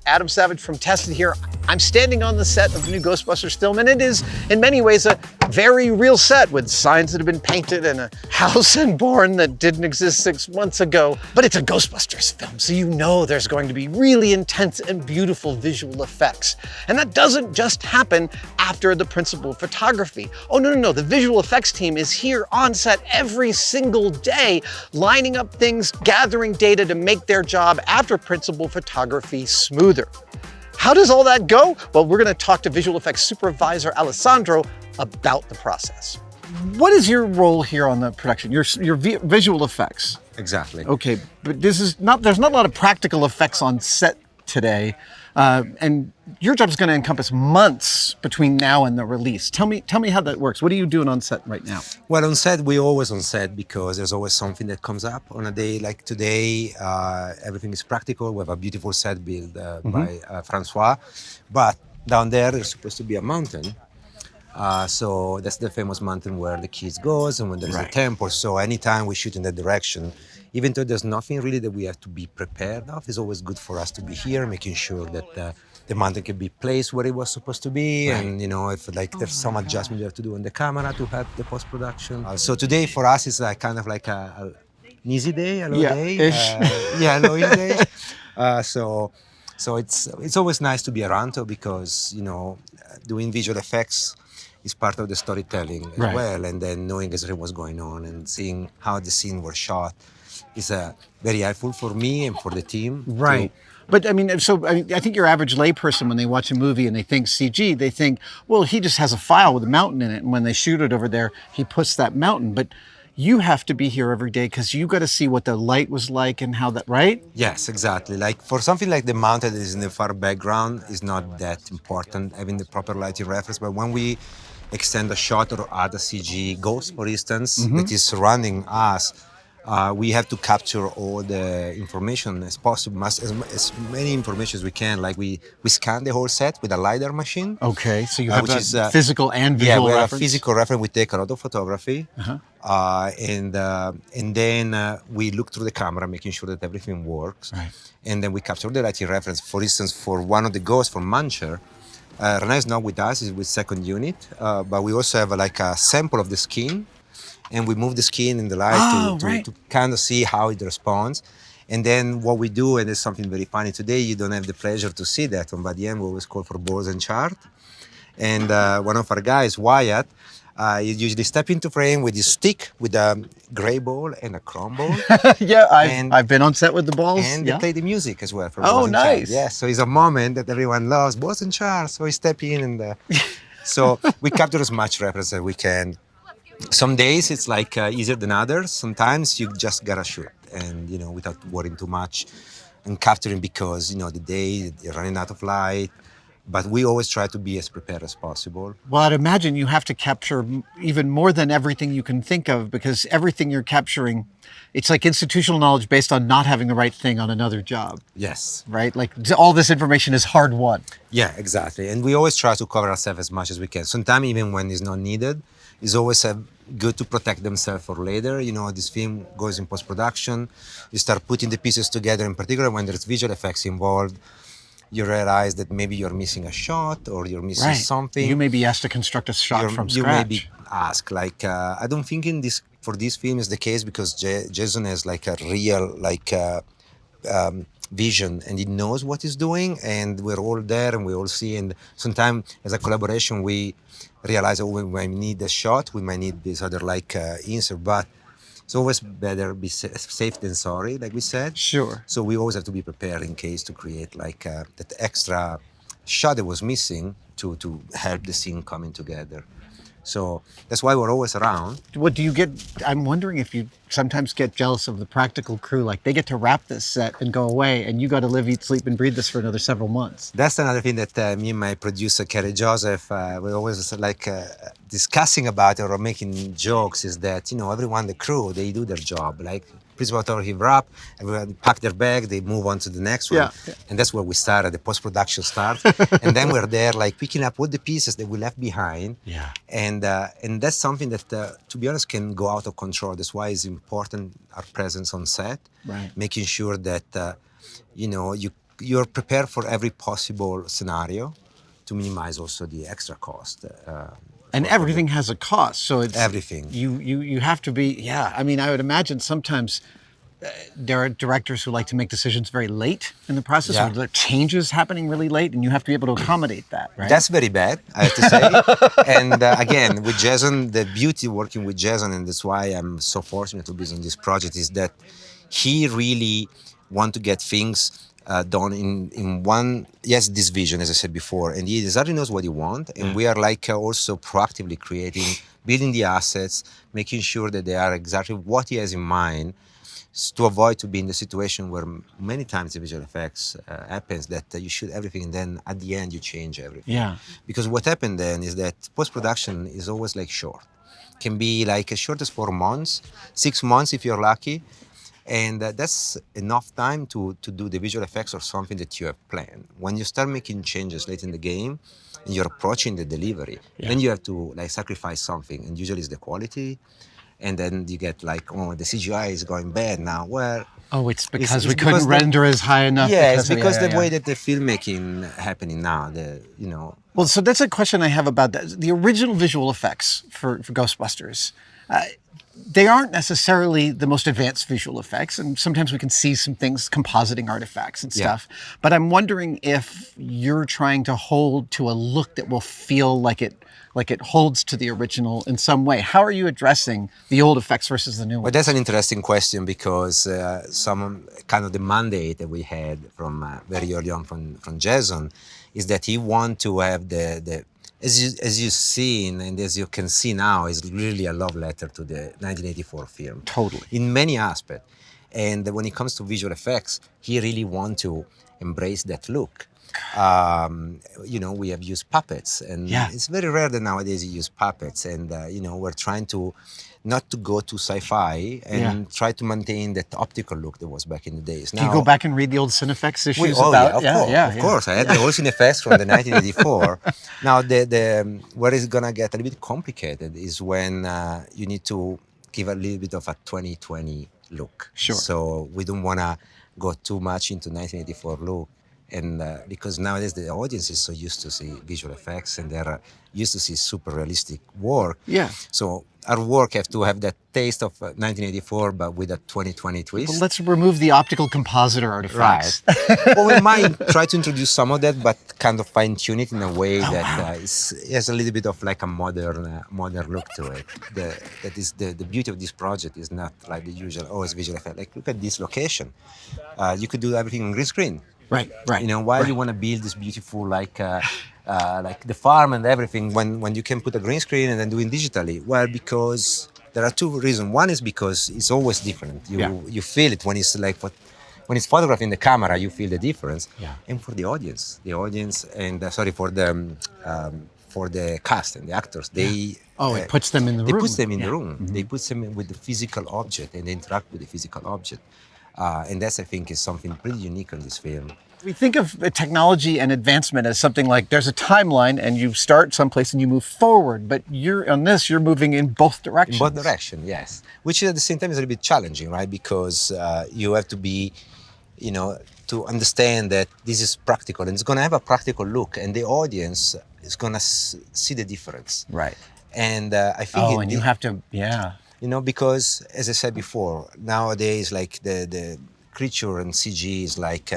Adam Savage from Tested here. I'm standing on the set of the new Ghostbusters film, and it is, in many ways, a very real set with signs that have been painted and a house and barn that didn't exist 6 months ago. But it's a Ghostbusters film, so you know there's going to be really intense and beautiful visual effects. And that doesn't just happen after the principal photography. Oh, no. The visual effects team is here on set every single day, lining up things, gathering data to make their job after principal photography smoother. How does all that go? Well, we're going to talk to visual effects supervisor Alessandro about the process. What is your role here on the production? Your visual effects. Exactly. Okay, but there's not a lot of practical effects on set today. And your job is going to encompass months between now and the release. Tell me how that works. What are you doing on set right now? Well, on set, we're always on set because there's always something that comes up. On a day like today, everything is practical. We have a beautiful set built by Francois. But down there's supposed to be a mountain. So that's the famous mountain where the kids goes and when there's a temple. So anytime we shoot in that direction, even though there's nothing really that we have to be prepared of, it's always good for us to be here, making sure that the mountain can be placed where it was supposed to be. And, if there's some adjustment you have to do on the camera to help the post-production. So today for us, it's kind of like an easy day, a low day. A low day. So it's always nice to be around because, doing visual effects is part of the storytelling as well. And then knowing exactly what's going on and seeing how the scene was shot is very helpful for me and for the team. Right. But I think your average layperson, when they watch a movie and they think CG, they think, well, he just has a file with a mountain in it. And when they shoot it over there, he puts that mountain. But you have to be here every day because you got to see what the light was like and how that, right? Yes, exactly. Like for something like the mountain that is in the far background is not that important, having the proper lighting reference. But when we extend a shot or add a CG ghost, for instance, that is surrounding us, we have to capture all the information as possible, as many information as we can. Like we scan the whole set with a LiDAR machine. Okay, so you have that physical and visual we reference? have a physical reference. We take a lot of photography, and then we look through the camera, making sure that everything works. Right. And then we capture the lighting reference. For instance, for one of the ghosts, for Mancher, Rana is not with us, he's with second unit, but we also have a sample of the skin, and we move the skin in the light to kind of see how it responds. And then what we do, and it's something very funny, today you don't have the pleasure to see that, but by the end we always call for balls and chart. And one of our guys, Wyatt, he usually step into frame with his stick with a gray ball and a chrome ball. I've been on set with the balls. And they play the music as well. For oh, nice. Yeah, so it's a moment that everyone loves, balls and charts. So we step in and so we capture as much reference as we can. Some days it's easier than others. Sometimes you just gotta shoot and, without worrying too much and capturing because, the day you're running out of light. But we always try to be as prepared as possible. Well, I'd imagine you have to capture even more than everything you can think of because everything you're capturing, it's like institutional knowledge based on not having the right thing on another job. Yes. Right? Like all this information is hard won. Yeah, exactly. And we always try to cover ourselves as much as we can. Sometimes even when it's not needed, it's always good to protect themselves for later. This film goes in post-production. You start putting the pieces together, in particular when there's visual effects involved. You realize that maybe you're missing a shot or you're missing something. You may be asked to construct a shot from scratch. You may be asked. I don't think for this film is the case because Jason has a real vision and he knows what he's doing and we're all there and we all see. And sometimes as a collaboration, we realize we might need a shot, we might need this other insert, but it's always better be safe than sorry, like we said. Sure. So we always have to be prepared in case to create that extra shot that was missing to help the scene coming together. So that's why we're always around. What do you get? I'm wondering if you sometimes get jealous of the practical crew. Like they get to wrap this set and go away and you got to live, eat, sleep and breathe this for another several months. That's another thing that me and my producer, Kerry Joseph, we're always discussing about it or making jokes is that, everyone, the crew, they do their job. Principal photography wrap, everyone pack their bag, they move on to the next one. Yeah. And that's where we started, the post-production starts. And then we're there picking up all the pieces that we left behind. Yeah. And that's something that, to be honest, can go out of control. That's why it's important, our presence on set. Right. Making sure that, you you're prepared for every possible scenario to minimize also the extra cost. And everything has a cost, so it's Everything. You have to be. Yeah, I mean, I would imagine sometimes there are directors who like to make decisions very late in the process, Yeah. or there are changes happening really late, and you have to be able to accommodate that, right? That's very bad, I have to say. And again, with Jason, the beauty working with Jason, and that's why I'm so fortunate to be on this project, is that he really want to get things done in one, yes, this vision, as I said before, and he exactly knows what he wants, and we are like also proactively creating, building the assets, making sure that they are exactly what he has in mind, to avoid to be in the situation where many times the visual effects happens that you shoot everything and then at the end you change everything. Yeah. Because what happened then is that post-production is always like short. Can be like as short as 4 months, 6 months if you're lucky. And that's enough time to do the visual effects or something that you have planned. When you start making changes late in the game and you're approaching the delivery, then you have to like sacrifice something, and usually it's the quality. And then you get like, oh, the CGI is going bad now. Well, Oh, it's because we because couldn't render as high enough. yeah, it's because yeah, the way that the filmmaking happening now, Well, so that's a question I have about that. The original visual effects for Ghostbusters, they aren't necessarily the most advanced visual effects, and sometimes we can see some things, compositing artifacts and stuff. But I'm wondering if you're trying to hold to a look that will feel like it holds to the original in some way. How are you addressing the old effects versus the new Well, ones? that's an interesting question because some kind of the mandate that we had from very early on from Jason is that he want to have the as you've seen and as you can see now is really a love letter to the 1984 film. Totally. In many aspects. And when it comes to visual effects, he really want to embrace that look. We have used puppets, and it's very rare that nowadays you use puppets. And we're trying to not to go to sci-fi and try to maintain that optical look that was back in the days. Do you go back and read the old Cinefex issues of course. I had the old Cinefex from the 1984. Now, where it's gonna get a little bit complicated is when you need to give a little bit of a 2020 look. Sure. So we don't wanna go too much into 1984 look. And because nowadays the audience is so used to see visual effects and they're used to see super realistic work. Yeah. So our work have to have that taste of 1984, but with a 2020 twist. Well, let's remove the optical compositor artifacts. Right. Well, we might try to introduce some of that, but kind of fine tune it in a way that has a little bit of like a modern look to it. That is the beauty of this project is not like the usual, it's visual effect. Like look at this location. You could do everything on green screen. Right. Why you want to build this beautiful like the farm and everything when you can put a green screen and then doing digitally? Well, because there are two reasons. One is because it's always different. You feel it when it's like when it's photographed in the camera, you feel the difference. Yeah. And for the audience and for the cast and the actors, it puts them in the room. They put them in the room. Mm-hmm. They put them with the physical object and they interact with the physical object. And that's, I think, is something pretty unique on this film. We think of technology and advancement as something like there's a timeline and you start someplace and you move forward, but you're moving in both directions. In both directions, yes. Which at the same time is a little bit challenging, right? Because you have to be, to understand that this is practical and it's going to have a practical look and the audience is going to see the difference. Right. And I think... you have to, because as I said before, nowadays like the creature and CG is like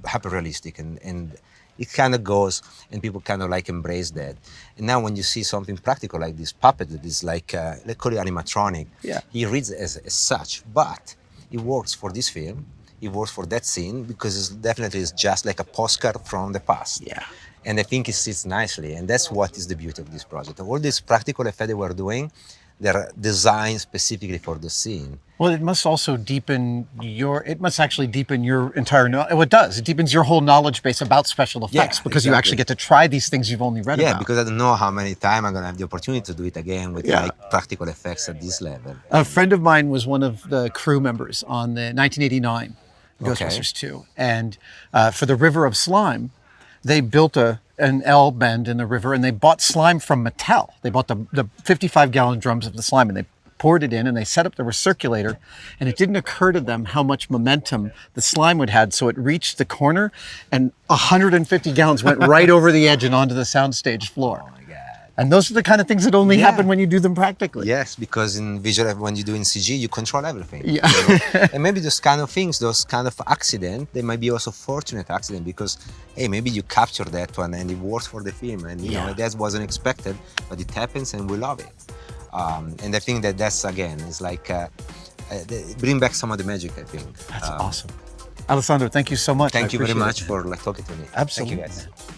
hyper realistic and it kind of goes and people kind of like embrace that. And now when you see something practical like this puppet that is like let's call it animatronic, he reads as such, but it works for this film. It works for that scene because it's definitely just like a postcard from the past. Yeah. And I think it sits nicely, and that's what is the beauty of this project. All these practical effects that we're doing, they're designed specifically for the scene. Well, it must also deepen your entire knowledge. Well, it does. It deepens your whole knowledge base about special effects because you actually get to try these things you've only read about. Yeah, because I don't know how many times I'm going to have the opportunity to do it again with like practical effects at this level. A friend of mine was one of the crew members on the 1989 Ghostbusters 2. And for the River of Slime, they built an L bend in the river and they bought slime from Mattel. They bought the 55-gallon drums of the slime and they poured it in and they set up the recirculator, and it didn't occur to them how much momentum the slime would have. So it reached the corner and 150 gallons went right over the edge and onto the soundstage floor. Oh my God. And those are the kind of things that only Yeah. happen when you do them practically. Yes, because in visual, when you do in CG, you control everything. Yeah. You know? And maybe those kind of things, those kind of accident, they might be also fortunate accident because, hey, maybe you capture that one and it works for the film, and you know that wasn't expected, but it happens and we love it. And I think that's again, is like bring back some of the magic. I think That's awesome. Alessandro, thank you so much. Thank I you very appreciate much it. for like talking to me. Absolutely. Thank you guys.